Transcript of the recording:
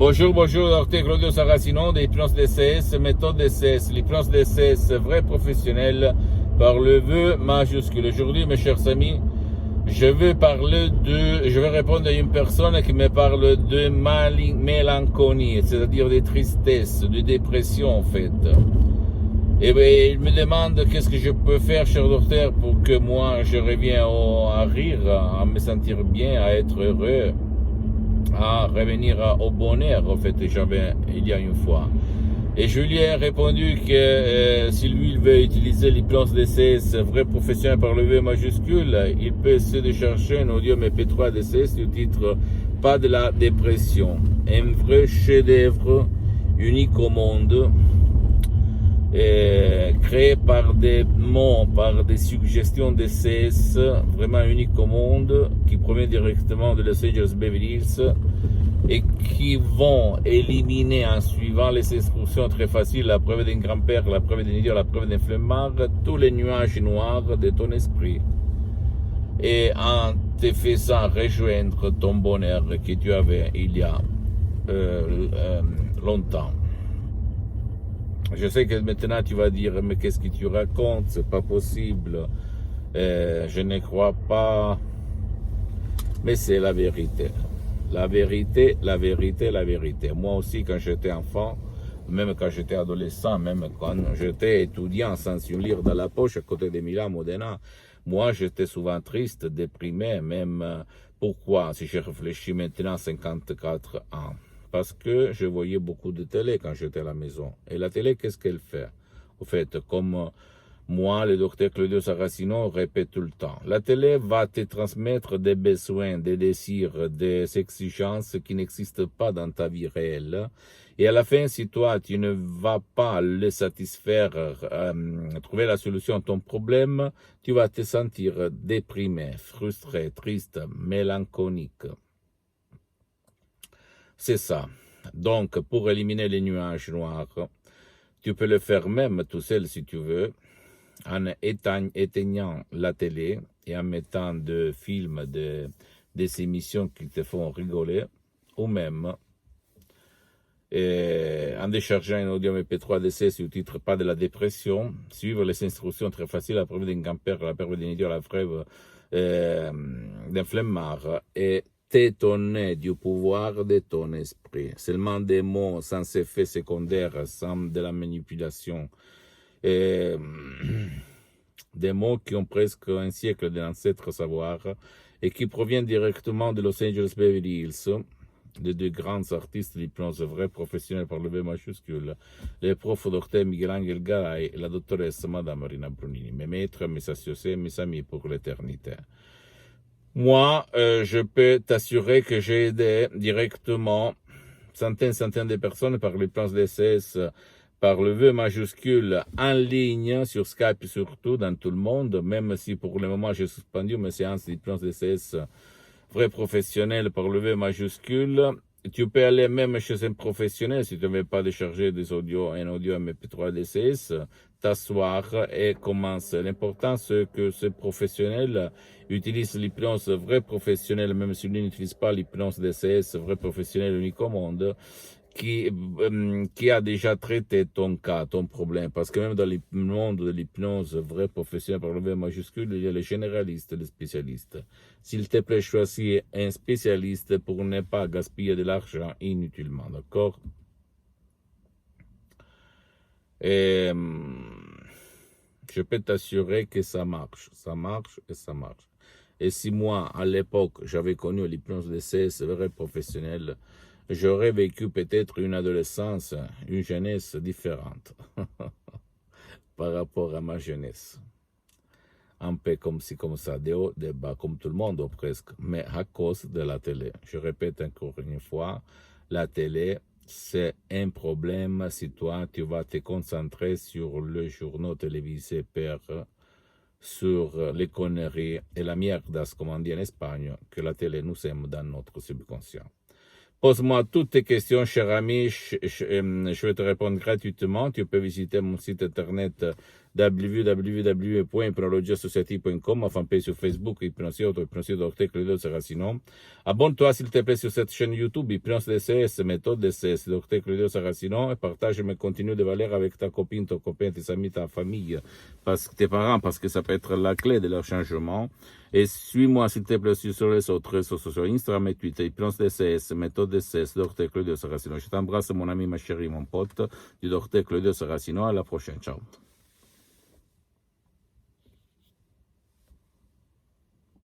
Bonjour, docteur Claudio Saracino de l'hypnose DCS, méthode DCS, l'hypnose DCS, vrai professionnel par le vœu majuscule. Aujourd'hui, mes chers amis, je vais répondre à une personne qui me parle de mélancolie, c'est-à-dire de tristesse, de dépression en fait. Et bien, il me demande qu'est-ce que je peux faire, cher docteur, pour que moi je revienne à rire, à me sentir bien, à être heureux, à revenir au bonheur, en fait, j'avais il y a une fois. Et je lui ai répondu que si lui il veut utiliser l'hypnose DCS, vrai professionnel par le V majuscule, il peut essayer de chercher un audio MP3 DCS du titre Pas de la dépression. Un vrai chef-d'œuvre unique au monde, créé par des mots, par des suggestions DCS, vraiment unique au monde, qui provient directement de Los Angeles Beverly Hills, et qui vont éliminer en suivant les instructions très faciles, la preuve d'un grand-père, la preuve d'un idiot, la preuve d'un flemmard, tous les nuages noirs de ton esprit. Et en te faisant rejoindre ton bonheur que tu avais il y a longtemps. Je sais que maintenant tu vas dire, mais qu'est-ce que tu racontes, c'est pas possible, je ne crois pas, mais c'est la vérité. La vérité, la vérité, la vérité. Moi aussi, quand j'étais enfant, même quand j'étais adolescent, même quand j'étais étudiant sans une lire dans la poche à côté de Milan, Modena, moi j'étais souvent triste, déprimé, même pourquoi, si je réfléchis maintenant, 54 ans. Parce que je voyais beaucoup de télé quand j'étais à la maison. Et la télé, qu'est-ce qu'elle fait? Au fait, comme moi, le docteur Claudio Saracino répète tout le temps. La télé va te transmettre des besoins, des désirs, des exigences qui n'existent pas dans ta vie réelle. Et à la fin, si toi, tu ne vas pas les satisfaire, trouver la solution à ton problème, tu vas te sentir déprimé, frustré, triste, mélancolique. C'est ça. Donc, pour éliminer les nuages noirs, tu peux le faire même tout seul si tu veux, en éteignant la télé et en mettant des films, des émissions qui te font rigoler, ou même en déchargeant un audio MP3 DC sur le titre Pas de la dépression, suivre les instructions très faciles, la preuve d'un grand-père, la preuve d'un idiot, la preuve d'un flemmard, et t'étonner du pouvoir de ton esprit. Seulement des mots sans effet secondaire, sans de la manipulation. Des mots qui ont presque un siècle d'ancêtre savoir et qui proviennent directement de Los Angeles Beverly Hills, de deux grands artistes d'hypnose vrais professionnels par le V majuscule, le prof docteur Miguel Angel Garay et la doctoresse Madame Marina Brunini, mes maîtres, mes associés, mes amis pour l'éternité. Moi, je peux t'assurer que j'ai aidé directement centaines de personnes par l'hypnose DCS, par le vœu majuscule en ligne, sur Skype surtout, dans tout le monde, même si pour le moment j'ai suspendu mes séances d'hypnose DCS vrai professionnel par le vœu majuscule. Tu peux aller même chez un professionnel si tu ne veux pas décharger des audios, un audio MP3 DCS, t'asseoir et commencer. L'important c'est que ce professionnel utilise l'hypnose vrai professionnel, même si lui n'utilise pas l'hypnose DCS vrai professionnel unique au monde, qui a déjà traité ton cas, ton problème. Parce que même dans le monde de l'hypnose vrai professionnel par le V majuscule, il y a les généralistes et les spécialistes. S'il te plaît, choisis un spécialiste pour ne pas gaspiller de l'argent inutilement, d'accord? Et je peux t'assurer que ça marche et ça marche. Et si moi, à l'époque, j'avais connu l'hypnose DCS vrai professionnel, j'aurais vécu peut-être une adolescence, une jeunesse différente par rapport à ma jeunesse. Un peu comme ci, comme ça, des hauts, des bas, comme tout le monde ou presque, mais à cause de la télé. Je répète encore une fois, la télé, c'est un problème si toi, tu vas te concentrer sur le journal télévisé sur les conneries et la mierdas, comme on dit en Espagne, que la télé nous aime dans notre subconscient. Pose-moi toutes tes questions, cher ami, je vais te répondre gratuitement. Tu peux visiter mon site internet www.hypnologieassociative.com, ma fanpage sur Facebook, Hypnosie Auto, Hypnosie Dr. Claudio Saracino. Abonne-toi s'il te plaît sur cette chaîne YouTube, Hypnose DCS, méthode DCS, Dr. Claudio Saracino, et partage mes contenus de valeur avec ta copine, ton copain, tes amis, ta famille, tes parents, parce que ça peut être la clé de leur changement. Et suis-moi s'il te plaît sur les autres réseaux sociaux, Instagram et Twitter, Hypnose DCS, méthode DCS, Dr. Claudio Saracino. Je t'embrasse mon ami, ma chérie, mon pote, du Dr. Claudio Saracino. À la prochaine. Ciao.